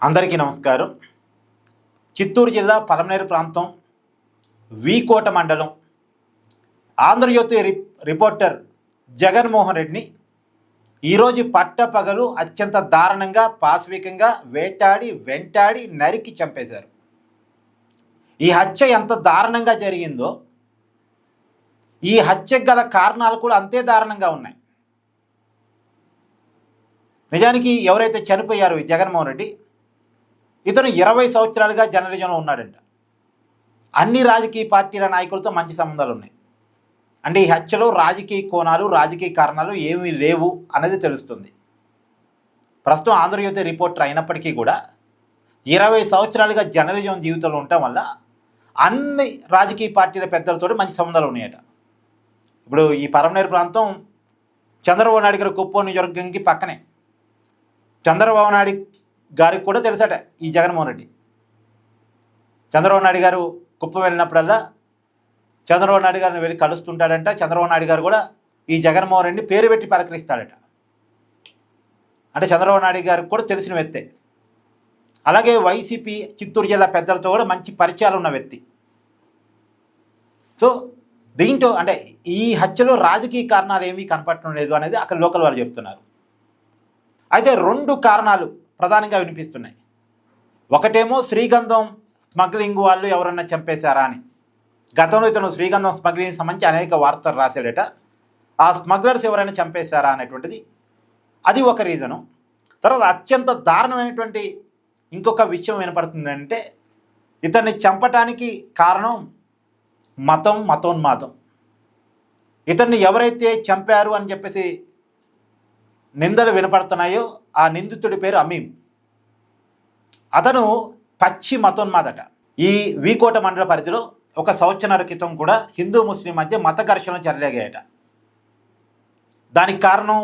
అందరికీ నమస్కారం. చిత్తూరు జిల్లా పలమనేరు ప్రాంతం వీకోట మండలం ఆంధ్రజ్యోతి రిపోర్టర్ జగన్మోహన్ రెడ్డిని ఈరోజు పట్టపగలు అత్యంత దారుణంగా పాశవికంగా వెంటాడి నరికి చంపేశారు. ఈ హత్య ఎంత దారుణంగా జరిగిందో ఈ హత్యకు గల కారణాలు కూడా అంతే దారుణంగా ఉన్నాయి. నిజానికి ఎవరైతే చనిపోయారో ఈ జగన్మోహన్ రెడ్డి, ఇతను 20 సంవత్సరాలుగా జర్నలిజంలో ఉన్నాడంట. అన్ని రాజకీయ పార్టీల నాయకులతో మంచి సంబంధాలు ఉన్నాయి. అంటే ఈ హత్యలో రాజకీయ కోణాలు, రాజకీయ కారణాలు ఏమీ లేవు అనేది తెలుస్తుంది. ప్రస్తుతం ఆంధ్రజ్యోతి రిపోర్టర్ అయినప్పటికీ కూడా 20 సంవత్సరాలుగా జర్నలిజం జీవితంలో ఉండటం వల్ల అన్ని రాజకీయ పార్టీల పెద్దలతో మంచి సంబంధాలు ఉన్నాయట. ఇప్పుడు ఈ పలమనేరు ప్రాంతం చంద్రబాబు నాయుడు గారి కుప్పం నియోజకవర్గంకి పక్కనే. చంద్రబాబు నాయుడు గారికి కూడా తెలుసట ఈ జగన్మోహన్ రెడ్డి. చంద్రబాబు నాయుడు గారు కుప్పం వెళ్ళినప్పుడల్లా చంద్రబాబు నాయుడు గారిని వెళ్ళి కలుస్తుంటాడంట. చంద్రబాబు నాయుడు గారు కూడా ఈ జగన్మోహన్ రెడ్డిని పేరు పెట్టి పలకరిస్తాడట. అంటే చంద్రబాబు నాయుడు గారికి కూడా తెలిసిన వ్యక్తే. అలాగే వైసీపీ చిత్తూరు జిల్లా పెద్దలతో కూడా మంచి పరిచయాలు ఉన్న వ్యక్తి. సో దీంట్లో అంటే ఈ హత్యలో రాజకీయ కారణాలు ఏమీ కనపడటం లేదు అనేది అక్కడ లోకల్ వాళ్ళు చెప్తున్నారు. అయితే 2 కారణాలు ప్రధానంగా వినిపిస్తున్నాయి. ఒకటేమో శ్రీగంధం స్మగ్లింగ్ వాళ్ళు ఎవరన్నా చంపేశారా అని. గతంలో ఇతను శ్రీగంధం స్మగ్లింగ్ సంబంధించి అనేక వార్తలు రాశాడట. ఆ స్మగ్లర్స్ ఎవరైనా చంపేశారా అనేటువంటిది అది ఒక రీజను. తర్వాత అత్యంత దారుణమైనటువంటి ఇంకొక విషయం వినపడుతుందంటే, ఇతన్ని చంపటానికి కారణం మతోన్మాదం. ఇతన్ని ఎవరైతే చంపారు అని చెప్పేసి నిందలు వినపడుతున్నాయో ఆ నిందితుడి పేరు అమీం. అతను పచ్చి మతోన్మాదట. ఈ వీకోట మండల పరిధిలో 1 సంవత్సరాల క్రితం కూడా హిందూ ముస్లిం మధ్య మత ఘర్షణలు చెలరేగాయట. దానికి కారణం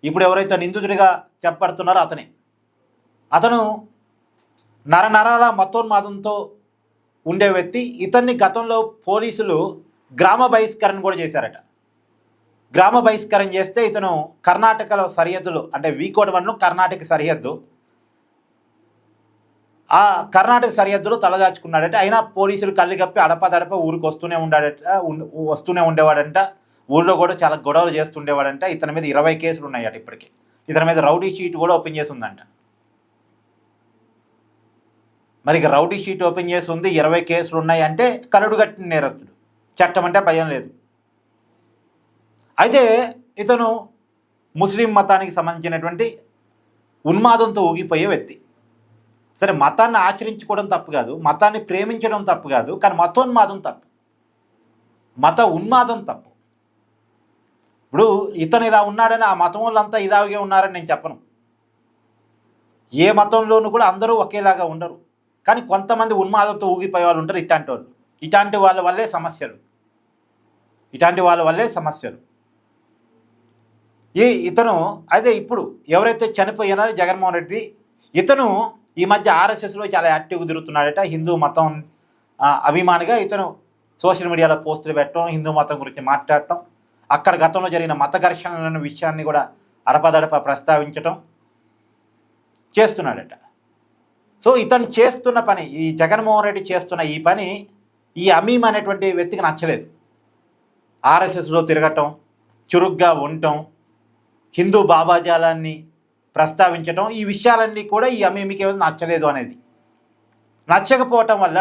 ఇప్పుడు ఎవరైతే నిందితుడిగా చెప్పబడుతున్నారో అతను నరనరాల మతోన్మాదంతో ఉండే వ్యక్తి. ఇతన్ని గతంలో పోలీసులు గ్రామ బహిష్కరణ కూడా చేశారట. గ్రామ బహిష్కరణ చేస్తే ఇతను కర్ణాటకలో సరిహద్దులు, అంటే వీకోట మండలం కర్ణాటక సరిహద్దు, ఆ కర్ణాటక సరిహద్దులో తలదాచుకున్నాడట. అయినా పోలీసులు కళ్ళు కప్పి అడపదడప ఊరికి వస్తూనే ఉండేవాడంట. ఊళ్ళో కూడా చాలా గొడవలు చేస్తుండేవాడంట. ఇతని మీద 20 కేసులు ఉన్నాయట ఇప్పటికీ. ఇతని మీద రౌడీ షీట్ కూడా ఓపెన్ చేసి ఉందంట. మరి ఇక రౌడీ షీట్ ఓపెన్ చేసి ఉంది, 20 కేసులు ఉన్నాయి అంటే కరడు కట్టిన నేరస్తుడు. చట్టం అంటే భయం లేదు. అయితే ఇతను ముస్లిం మతానికి సంబంధించినటువంటి ఉన్మాదంతో ఊగిపోయే వ్యక్తి. సరే, మతాన్ని ఆచరించుకోవడం తప్పు కాదు, మతాన్ని ప్రేమించడం తప్పు కాదు, కానీ మతోన్మాదం తప్పు, మత ఉన్మాదం తప్పు. ఇప్పుడు ఇతను ఇలా ఉన్నాడని ఆ మతం వాళ్ళంతా ఇలాగే ఉన్నారని నేను చెప్పను. ఏ మతంలోనూ కూడా అందరూ ఒకేలాగా ఉండరు. కానీ కొంతమంది ఉన్మాదంతో ఊగిపోయే వాళ్ళు ఉంటారు. ఇట్లాంటి వాళ్ళ వల్లే సమస్యలు. ఇతను అయితే ఇప్పుడు ఎవరైతే చనిపోయినారో జగన్మోహన్ రెడ్డి, ఇతను ఈ మధ్య ఆర్ఎస్ఎస్లో చాలా యాక్టివ్గా తిరుగుతున్నాడట. హిందూ మతం అభిమానిగా ఇతను సోషల్ మీడియాలో పోస్టులు పెట్టడం, హిందూ మతం గురించి మాట్లాడటం, అక్కడ గతంలో జరిగిన మత ఘర్షణల విషయాన్ని కూడా అడపదడప ప్రస్తావించటం చేస్తున్నాడట. సో ఇతను చేస్తున్న పని, ఈ జగన్మోహన్ రెడ్డి చేస్తున్న ఈ పని ఈ అమీం అనేటువంటి వ్యక్తికి నచ్చలేదు. ఆర్ఎస్ఎస్లో తిరగటం, చురుగ్గా ఉండటం, హిందూ భావజాలాన్ని ప్రస్తావించటం, ఈ విషయాలన్నీ కూడా ఈ అమీమికి నచ్చలేదు అనేది. నచ్చకపోవటం వల్ల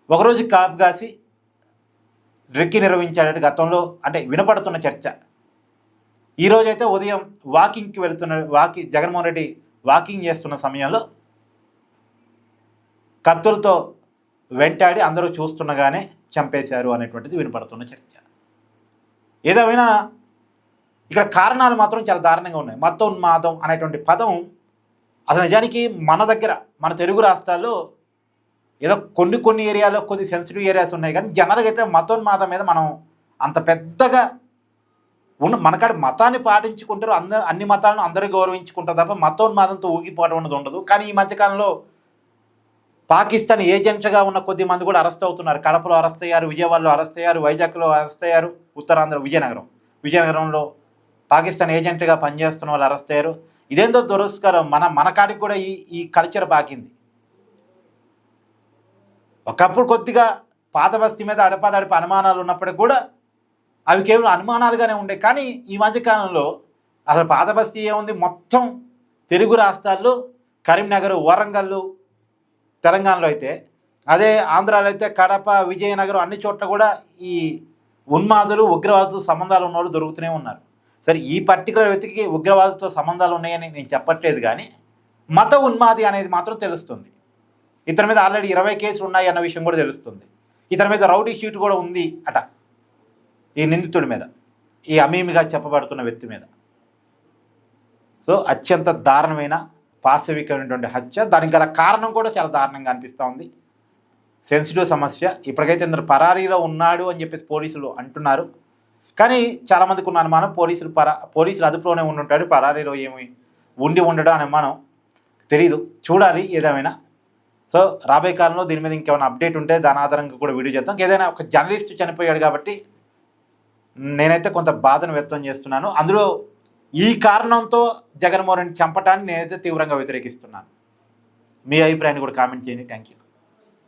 ఒకరోజు కాపు కాసి రెక్కి నిర్వహించాడట. గతంలో అంటే వినపడుతున్న చర్చ. ఈరోజైతే ఉదయం వాకింగ్కి జగన్మోహన్ రెడ్డి వాకింగ్ చేస్తున్న సమయంలో కత్తులతో వెంటాడి అందరూ చూస్తుండగానే చంపేశారు అనేటువంటిది వినపడుతున్న చర్చ. ఏదేమైనా ఇక్కడ కారణాలు మాత్రం చాలా దారుణంగా ఉన్నాయి. మతోన్మాదం అనేటువంటి పదం అసలు నిజానికి మన తెలుగు రాష్ట్రాల్లో ఏదో కొన్ని ఏరియాలో కొద్ది సెన్సిటివ్ ఏరియాస్ ఉన్నాయి, కానీ జనరల్గా అయితే మతోన్మాదం మీద మనం అంత పెద్దగా మనకాడ మతాన్ని పాటించుకుంటారు, అన్ని మతాలను అందరూ గౌరవించుకుంటారు తప్ప మతోన్మాదంతో ఊగిపోవడం అనేది ఉండదు. కానీ ఈ మధ్యకాలంలో పాకిస్తాన్ ఏజెంట్గా ఉన్న కొద్ది మంది కూడా అరెస్ట్ అవుతున్నారు. కడపలో అరెస్ట్ అయ్యారు, విజయవాడలో అరెస్ట్ అయ్యారు, వైజాగ్లో అరెస్ట్ అయ్యారు, ఉత్తరాంధ్ర విజయనగరంలో పాకిస్తాన్ ఏజెంట్గా పనిచేస్తున్న వాళ్ళు అరెస్ట్ అయ్యారు. ఇదేందో దురస్కరం. మన కాడికి కూడా ఈ కల్చర్ పాకింది. ఒకప్పుడు కొద్దిగా పాత బస్తీ మీద అడపాదడప అనుమానాలు ఉన్నప్పటికీ కూడా అవి కేవలం అనుమానాలుగానే ఉండే. కానీ ఈ మధ్యకాలంలో అసలు పాత బస్తీ ఏముంది, మొత్తం తెలుగు రాష్ట్రాల్లో కరీంనగర్, వరంగల్, తెలంగాణలో అయితే, అదే ఆంధ్రాలో అయితే కడప, విజయనగరం అన్ని చోట్ల కూడా ఈ ఉన్మాదులు, ఉగ్రవాదులతో సంబంధాలు ఉన్నవాళ్ళు దొరుకుతూనే ఉన్నారు. సరే, ఈ పర్టికులర్ వ్యక్తికి ఉగ్రవాదులతో సంబంధాలు ఉన్నాయని నేను చెప్పట్లేదు, కానీ మత ఉన్మాది అనేది మాత్రం తెలుస్తుంది. ఇతని మీద ఆల్రెడీ 20 కేసులు ఉన్నాయి అన్న విషయం కూడా తెలుస్తుంది. ఇతని మీద రౌడీ షీట్ కూడా ఉంది అట, ఈ నిందితుడి మీద, ఈ అమీమిగా చెప్పబడుతున్న వ్యక్తి మీద. సో అత్యంత దారుణమైన పాశవికమైనటువంటి హత్య. దానికి గల కారణం కూడా చాలా దారుణంగా అనిపిస్తూ ఉంది. సెన్సిటివ్ సమస్య. ఇప్పటికైతే ఇందులో పరారీలో ఉన్నాడు అని చెప్పేసి పోలీసులు అంటున్నారు. కానీ చాలామందికి ఉన్న అనుమానం పోలీసులు అదుపులోనే ఉండుంటాడు, పరారీలో ఏమి ఉండడం అనే అనుమానం. తెలీదు, చూడాలి ఏదేమైనా. సో రాబోయే కాలంలో దీని మీద ఇంకేమైనా అప్డేట్ ఉంటే దాని ఆధారంగా కూడా వీడియో చేద్దాం. ఏదైనా ఒక జర్నలిస్ట్ చనిపోయాడు కాబట్టి నేనైతే కొంత బాధను వ్యక్తం చేస్తున్నాను. అందులో ఈ కారణంతో జగన్మోహన్ రెడ్డి చంపటాన్ని నేనైతే తీవ్రంగా వ్యతిరేకిస్తున్నాను. మీ అభిప్రాయాన్ని కూడా కామెంట్ చేయండి. Thank you.